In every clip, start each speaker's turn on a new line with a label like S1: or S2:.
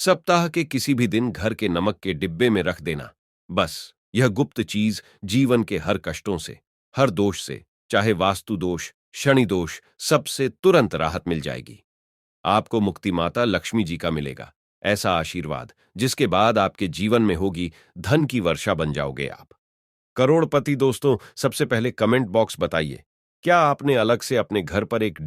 S1: सप्ताह के किसी भी दिन घर के नमक के डिब्बे में रख देना। बस यह गुप्त चीज जीवन के हर कष्टों से, हर दोष से, चाहे वास्तु दोष, शनि दोष, सबसे तुरंत राहत मिल जाएगी। आपको मुक्ति माता लक्ष्मी जी का मिलेगा ऐसा आशीर्वाद, जिसके बाद आपके जीवन में होगी धन की वर्षा, बन जाओगे आप करोड़पति। दोस्तों, सबसे पहले कमेंट बॉक्स बताइए, क्या आपने अलग से अपने घर पर एक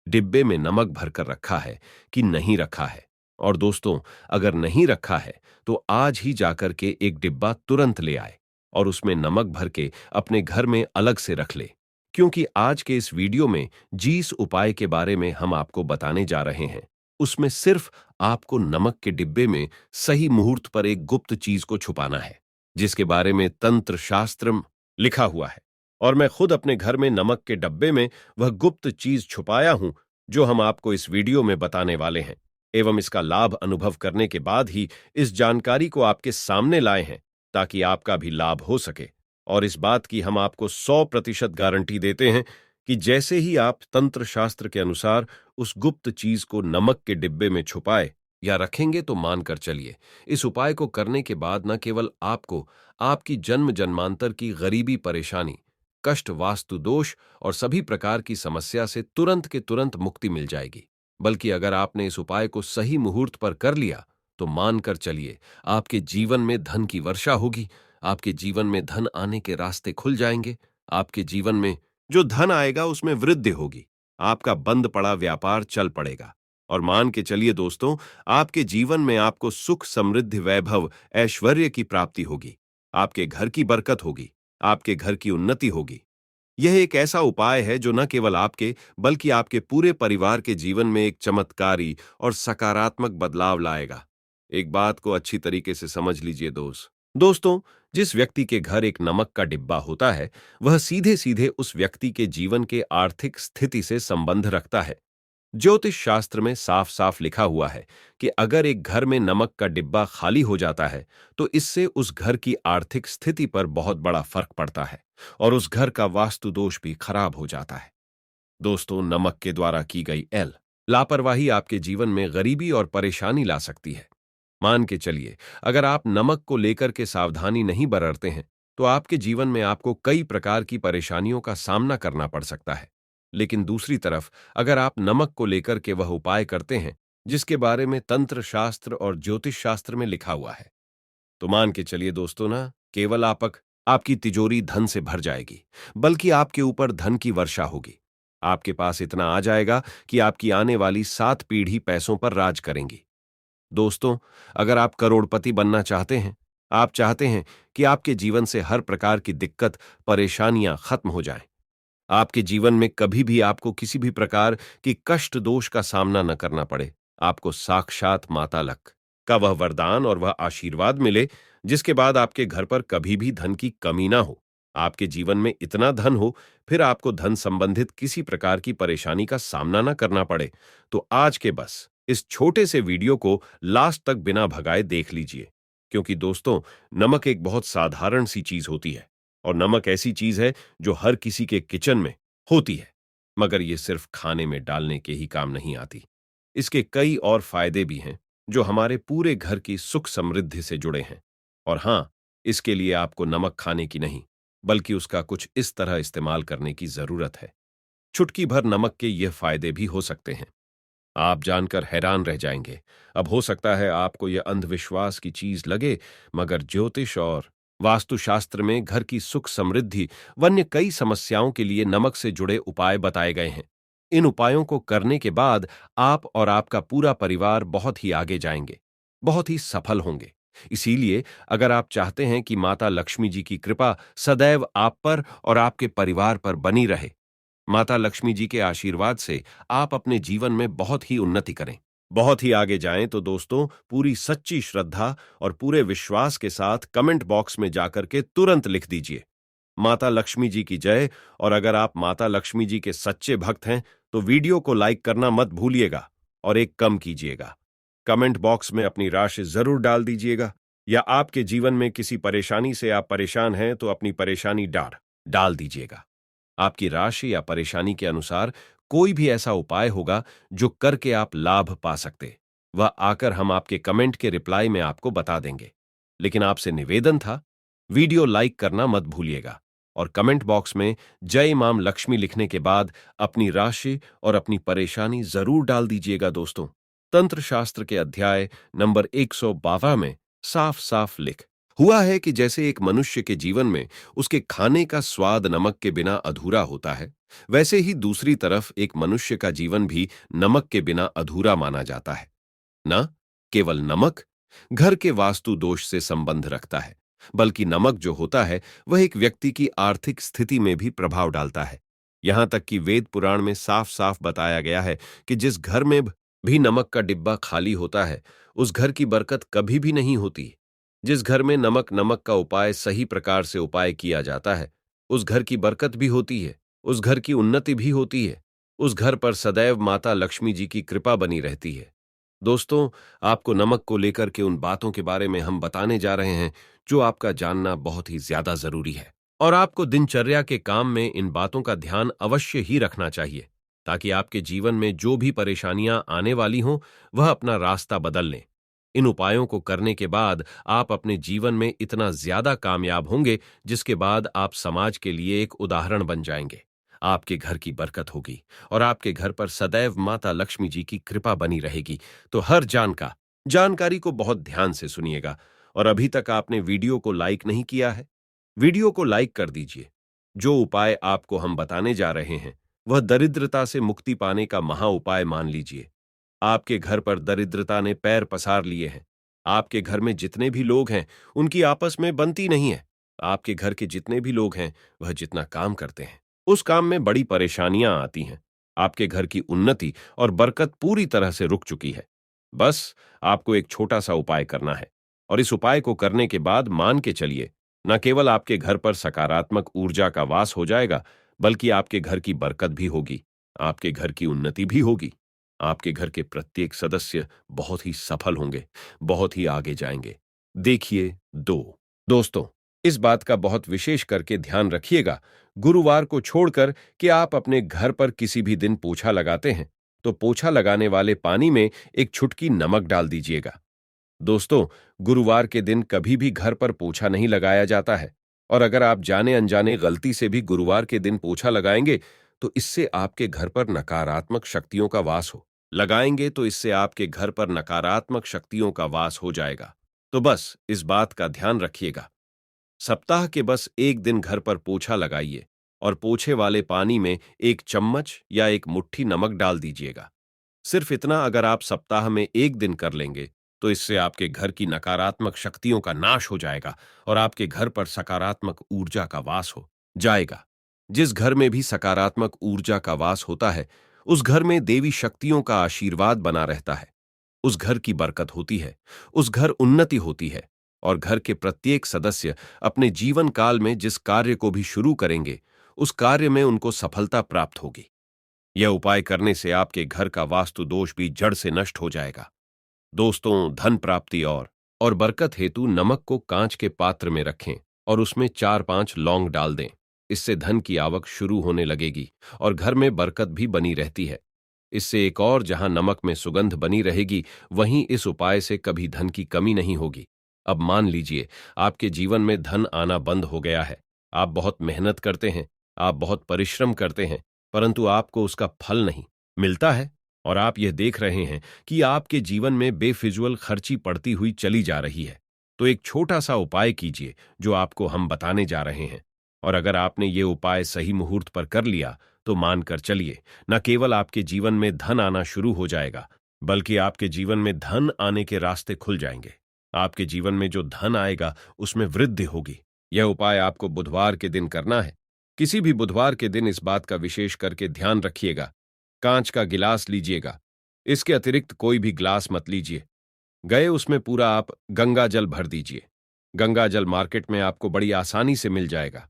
S1: डिब्बे में नमक भरकर रखा है कि नहीं रखा है? और दोस्तों, अगर नहीं रखा है तो आज ही जाकर के एक डिब्बा तुरंत ले आए और उसमें नमक भर के अपने घर में अलग से रख ले, क्योंकि आज के इस वीडियो में जिस उपाय के बारे में हम आपको बताने जा रहे हैं, उसमें सिर्फ आपको नमक के डिब्बे में सही मुहूर्त पर एक गुप्त चीज को छुपाना है, जिसके बारे में तंत्र शास्त्र में लिखा हुआ है। और मैं खुद अपने घर में नमक के डब्बे में वह गुप्त चीज छुपाया हूं, जो हम आपको इस वीडियो में बताने वाले हैं, एवं इसका लाभ अनुभव करने के बाद ही इस जानकारी को आपके सामने लाए हैं, ताकि आपका भी लाभ हो सके। और इस बात की हम आपको 100% गारंटी देते हैं कि जैसे ही आप तंत्र शास्त्र के अनुसार उस गुप्त चीज को नमक के डिब्बे में छुपाए या रखेंगे, तो मानकर चलिए, इस उपाय को करने के बाद न केवल आपको आपकी जन्म जन्मांतर की गरीबी, परेशानी, कष्ट, वास्तु दोष और सभी प्रकार की समस्या से तुरंत के तुरंत मुक्ति मिल जाएगी, बल्कि अगर आपने इस उपाय को सही मुहूर्त पर कर लिया तो मानकर चलिए, आपके जीवन में धन की वर्षा होगी, आपके जीवन में धन आने के रास्ते खुल जाएंगे, आपके जीवन में जो धन आएगा उसमें वृद्धि होगी, आपका बंद पड़ा व्यापार चल पड़ेगा। और मान के चलिए दोस्तों, आपके जीवन में आपको सुख, समृद्धि, वैभव, ऐश्वर्य की प्राप्ति होगी, आपके घर की बरकत होगी, आपके घर की उन्नति होगी। यह एक ऐसा उपाय है जो न केवल आपके बल्कि आपके पूरे परिवार के जीवन में एक चमत्कारी और सकारात्मक बदलाव लाएगा। एक बात को अच्छी तरीके से समझ लीजिए दोस्तों, जिस व्यक्ति के घर एक नमक का डिब्बा होता है, वह सीधे सीधे उस व्यक्ति के जीवन के आर्थिक स्थिति से संबंध रखता है। ज्योतिष शास्त्र में साफ साफ लिखा हुआ है कि अगर एक घर में नमक का डिब्बा खाली हो जाता है तो इससे उस घर की आर्थिक स्थिति पर बहुत बड़ा फर्क पड़ता है और उस घर का वास्तु दोष भी खराब हो जाता है। दोस्तों, नमक के द्वारा की गई लापरवाही आपके जीवन में गरीबी और परेशानी ला सकती है। मान के चलिए, अगर आप नमक को लेकर के सावधानी नहीं बरतते हैं तो आपके जीवन में आपको कई प्रकार की परेशानियों का सामना करना पड़ सकता है। लेकिन दूसरी तरफ, अगर आप नमक को लेकर के वह उपाय करते हैं जिसके बारे में तंत्र शास्त्र और ज्योतिष शास्त्र में लिखा हुआ है, तो मान के चलिए दोस्तों, ना केवल आपकी तिजोरी धन से भर जाएगी, बल्कि आपके ऊपर धन की वर्षा होगी। आपके पास इतना आ जाएगा कि आपकी आने वाली 7 पीढ़ी पैसों पर राज करेंगी। दोस्तों, अगर आप करोड़पति बनना चाहते हैं, आप चाहते हैं कि आपके जीवन से हर प्रकार की दिक्कत, परेशानियां खत्म हो जाएं, आपके जीवन में कभी भी आपको किसी भी प्रकार की कष्ट दोष का सामना न करना पड़े, आपको साक्षात माता लक का वह वरदान और वह आशीर्वाद मिले, जिसके बाद आपके घर पर कभी भी धन की कमी ना हो, आपके जीवन में इतना धन हो, फिर आपको धन संबंधित किसी प्रकार की परेशानी का सामना न करना पड़े, तो आज के बस इस छोटे से वीडियो को लास्ट तक बिना भगाए देख लीजिए। क्योंकि दोस्तों, नमक एक बहुत साधारण सी चीज होती है और नमक ऐसी चीज है जो हर किसी के किचन में होती है, मगर ये सिर्फ खाने में डालने के ही काम नहीं आती। इसके कई और फायदे भी हैं जो हमारे पूरे घर की सुख समृद्धि से जुड़े हैं। और हाँ, इसके लिए आपको नमक खाने की नहीं, बल्कि उसका कुछ इस तरह इस्तेमाल करने की जरूरत है। चुटकी भर नमक के ये फायदे भी हो सकते हैं, आप जानकर हैरान रह जाएंगे। अब हो सकता है आपको यह अंधविश्वास की चीज लगे, मगर ज्योतिष और वास्तुशास्त्र में घर की सुख समृद्धि व अन्य कई समस्याओं के लिए नमक से जुड़े उपाय बताए गए हैं। इन उपायों को करने के बाद आप और आपका पूरा परिवार बहुत ही आगे जाएंगे, बहुत ही सफल होंगे। इसीलिए अगर आप चाहते हैं कि माता लक्ष्मी जी की कृपा सदैव आप पर और आपके परिवार पर बनी रहे, माता लक्ष्मी जी के आशीर्वाद से आप अपने जीवन में बहुत ही उन्नति करें, बहुत ही आगे जाएं, तो दोस्तों, पूरी सच्ची श्रद्धा और पूरे विश्वास के साथ कमेंट बॉक्स में जाकर के तुरंत लिख दीजिए, माता लक्ष्मी जी की जय। और अगर आप माता लक्ष्मी जी के सच्चे भक्त हैं तो वीडियो को लाइक करना मत भूलिएगा और एक कम कीजिएगा। कमेंट बॉक्स में अपनी राशि जरूर डाल दीजिएगा, या आपके जीवन में किसी परेशानी से आप परेशान हैं तो अपनी परेशानी डाल दीजिएगा। आपकी राशि या परेशानी के अनुसार कोई भी ऐसा उपाय होगा जो करके आप लाभ पा सकते। वह आकर हम आपके कमेंट के रिप्लाई में आपको बता देंगे। लेकिन आपसे निवेदन था, वीडियो लाइक करना मत भूलिएगा और कमेंट बॉक्स में जय माम लक्ष्मी लिखने के बाद अपनी राशि और अपनी परेशानी जरूर डाल दीजिएगा दोस्तों। तंत्र शास्त्र के अध्याय नंबर 152 में साफ साफ लिख हुआ है कि जैसे एक मनुष्य के जीवन में उसके खाने का स्वाद नमक के बिना अधूरा होता है, वैसे ही दूसरी तरफ एक मनुष्य का जीवन भी नमक के बिना अधूरा माना जाता है। न केवल नमक घर के वास्तु दोष से संबंध रखता है, बल्कि नमक जो होता है वह एक व्यक्ति की आर्थिक स्थिति में भी प्रभाव डालता है। यहां तक कि वेद पुराण में साफ साफ बताया गया है कि जिस घर में भी नमक का डिब्बा खाली होता है, उस घर की बरकत कभी भी नहीं होती। जिस घर में नमक नमक का उपाय सही प्रकार से उपाय किया जाता है, उस घर की बरकत भी होती है, उस घर की उन्नति भी होती है, उस घर पर सदैव माता लक्ष्मी जी की कृपा बनी रहती है। दोस्तों, आपको नमक को लेकर के उन बातों के बारे में हम बताने जा रहे हैं जो आपका जानना बहुत ही ज्यादा जरूरी है, और आपको दिनचर्या के काम में इन बातों का ध्यान अवश्य ही रखना चाहिए, ताकि आपके जीवन में जो भी परेशानियां आने वाली हों वह अपना रास्ता बदल लें। इन उपायों को करने के बाद आप अपने जीवन में इतना ज्यादा कामयाब होंगे जिसके बाद आप समाज के लिए एक उदाहरण बन जाएंगे। आपके घर की बरकत होगी और आपके घर पर सदैव माता लक्ष्मी जी की कृपा बनी रहेगी। तो हर जानकारी को बहुत ध्यान से सुनिएगा। और अभी तक आपने वीडियो को लाइक नहीं किया है, वीडियो को लाइक कर दीजिए। जो उपाय आपको हम बताने जा रहे हैं वह दरिद्रता से मुक्ति पाने का महा उपाय मान लीजिए। आपके घर पर दरिद्रता ने पैर पसार लिए हैं। आपके घर में जितने भी लोग हैं उनकी आपस में बनती नहीं है। आपके घर के जितने भी लोग हैं वह जितना काम करते हैं उस काम में बड़ी परेशानियां आती हैं। आपके घर की उन्नति और बरकत पूरी तरह से रुक चुकी है। बस आपको एक छोटा सा उपाय करना है, और इस उपाय को करने के बाद मान के चलिए, न केवल आपके घर पर सकारात्मक ऊर्जा का वास हो जाएगा, बल्कि आपके घर की बरकत भी होगी, आपके घर की उन्नति भी होगी। आपके घर के प्रत्येक सदस्य बहुत ही सफल होंगे, बहुत ही आगे जाएंगे। देखिए दोस्तों, इस बात का बहुत विशेष करके ध्यान रखिएगा, गुरुवार को छोड़कर कि आप अपने घर पर किसी भी दिन पोछा लगाते हैं तो पोछा लगाने वाले पानी में एक चुटकी नमक डाल दीजिएगा। दोस्तों, गुरुवार के दिन कभी भी घर पर पोछा नहीं लगाया जाता है, और अगर आप जाने अनजाने गलती से भी गुरुवार के दिन पोछा लगाएंगे तो इससे आपके घर पर नकारात्मक शक्तियों का वास हो जाएगा। तो बस इस बात का ध्यान रखिएगा। सप्ताह के बस एक दिन घर पर पोछा लगाइए और पोछे वाले पानी में एक चम्मच या एक मुट्ठी नमक डाल दीजिएगा। सिर्फ इतना अगर आप सप्ताह में एक दिन कर लेंगे तो इससे आपके घर की नकारात्मक शक्तियों का नाश हो जाएगा और आपके घर पर सकारात्मक ऊर्जा का वास हो जाएगा। जिस घर में भी सकारात्मक ऊर्जा का वास होता है उस घर में देवी शक्तियों का आशीर्वाद बना रहता है, उस घर की बरकत होती है, उस घर उन्नति होती है, और घर के प्रत्येक सदस्य अपने जीवन काल में जिस कार्य को भी शुरू करेंगे उस कार्य में उनको सफलता प्राप्त होगी। यह उपाय करने से आपके घर का वास्तु दोष भी जड़ से नष्ट हो जाएगा। दोस्तों, धन प्राप्ति और बरकत हेतु नमक को कांच के पात्र में रखें और उसमें 4-5 लौंग डाल दें। इससे धन की आवक शुरू होने लगेगी और घर में बरकत भी बनी रहती है। इससे एक और, जहां नमक में सुगंध बनी रहेगी वहीं इस उपाय से कभी धन की कमी नहीं होगी। अब मान लीजिए आपके जीवन में धन आना बंद हो गया है। आप बहुत मेहनत करते हैं, आप बहुत परिश्रम करते हैं, परंतु आपको उसका फल नहीं मिलता है, और आप यह देख रहे हैं कि आपके जीवन में बेफिजूल खर्ची पड़ती हुई चली जा रही है। तो एक छोटा सा उपाय कीजिए जो आपको हम बताने जा रहे हैं, और अगर आपने ये उपाय सही मुहूर्त पर कर लिया तो मानकर चलिए, न केवल आपके जीवन में धन आना शुरू हो जाएगा, बल्कि आपके जीवन में धन आने के रास्ते खुल जाएंगे। आपके जीवन में जो धन आएगा उसमें वृद्धि होगी। यह उपाय आपको बुधवार के दिन करना है। किसी भी बुधवार के दिन इस बात का विशेष करके ध्यान रखिएगा। कांच का गिलास लीजिएगा, इसके अतिरिक्त कोई भी ग्लास मत लीजिए। गए उसमें पूरा आप गंगा जल भर दीजिए। गंगा जल मार्केट में आपको बड़ी आसानी से मिल जाएगा।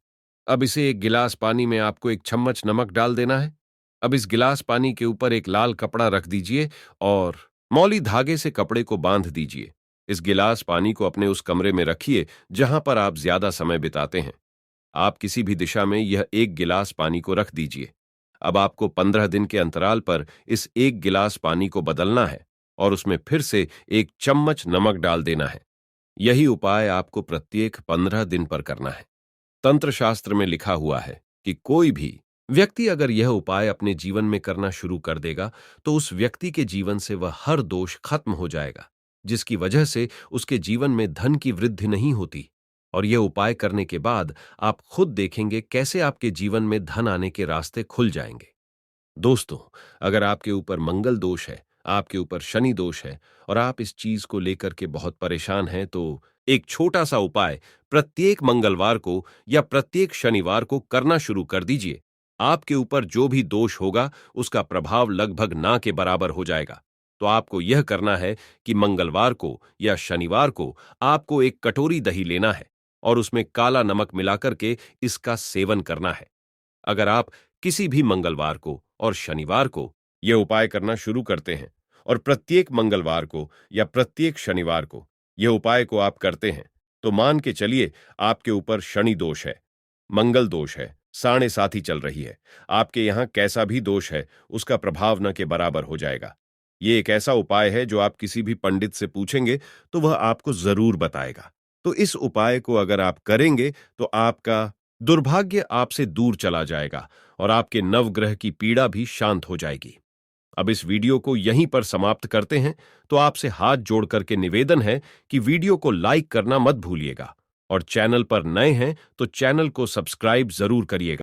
S1: अब इसे एक गिलास पानी में आपको एक चम्मच नमक डाल देना है। अब इस गिलास पानी के ऊपर एक लाल कपड़ा रख दीजिए और मौली धागे से कपड़े को बांध दीजिए। इस गिलास पानी को अपने उस कमरे में रखिए जहां पर आप ज्यादा समय बिताते हैं। आप किसी भी दिशा में यह एक गिलास पानी को रख दीजिए। अब आपको 15 दिन के अंतराल पर इस एक गिलास पानी को बदलना है और उसमें फिर से 1 चम्मच नमक डाल देना है। यही उपाय आपको प्रत्येक 15 दिन पर करना है। तंत्र शास्त्र में लिखा हुआ है कि कोई भी व्यक्ति अगर यह उपाय अपने जीवन में करना शुरू कर देगा तो उस व्यक्ति के जीवन से वह हर दोष खत्म हो जाएगा, जिसकी वजह से उसके जीवन में धन की वृद्धि नहीं होती। और यह उपाय करने के बाद आप खुद देखेंगे कैसे आपके जीवन में धन आने के रास्ते खुल जाएंगे। दोस्तों, अगर आपके ऊपर मंगल दोष है, आपके ऊपर शनि दोष है और आप इस चीज को लेकर के बहुत परेशान हैं, तो एक छोटा सा उपाय प्रत्येक मंगलवार को या प्रत्येक शनिवार को करना शुरू कर दीजिए। आपके ऊपर जो भी दोष होगा उसका प्रभाव लगभग ना के बराबर हो जाएगा। तो आपको यह करना है कि मंगलवार को या शनिवार को आपको एक कटोरी दही लेना है और उसमें काला नमक मिलाकर के इसका सेवन करना है। अगर आप किसी भी मंगलवार को और शनिवार को यह उपाय करना शुरू करते हैं और प्रत्येक मंगलवार को या प्रत्येक शनिवार को यह उपाय को आप करते हैं, तो मान के चलिए आपके ऊपर शनि दोष है, मंगल दोष है, साढ़े साथी चल रही है, आपके यहां कैसा भी दोष है उसका प्रभाव न के बराबर हो जाएगा। ये एक ऐसा उपाय है जो आप किसी भी पंडित से पूछेंगे तो वह आपको जरूर बताएगा। तो इस उपाय को अगर आप करेंगे तो आपका दुर्भाग्य आपसे दूर चला जाएगा और आपके नवग्रह की पीड़ा भी शांत हो जाएगी। अब इस वीडियो को यहीं पर समाप्त करते हैं। तो आपसे हाथ जोड़ करके निवेदन है कि वीडियो को लाइक करना मत भूलिएगा और चैनल पर नए हैं तो चैनल को सब्सक्राइब जरूर करिएगा।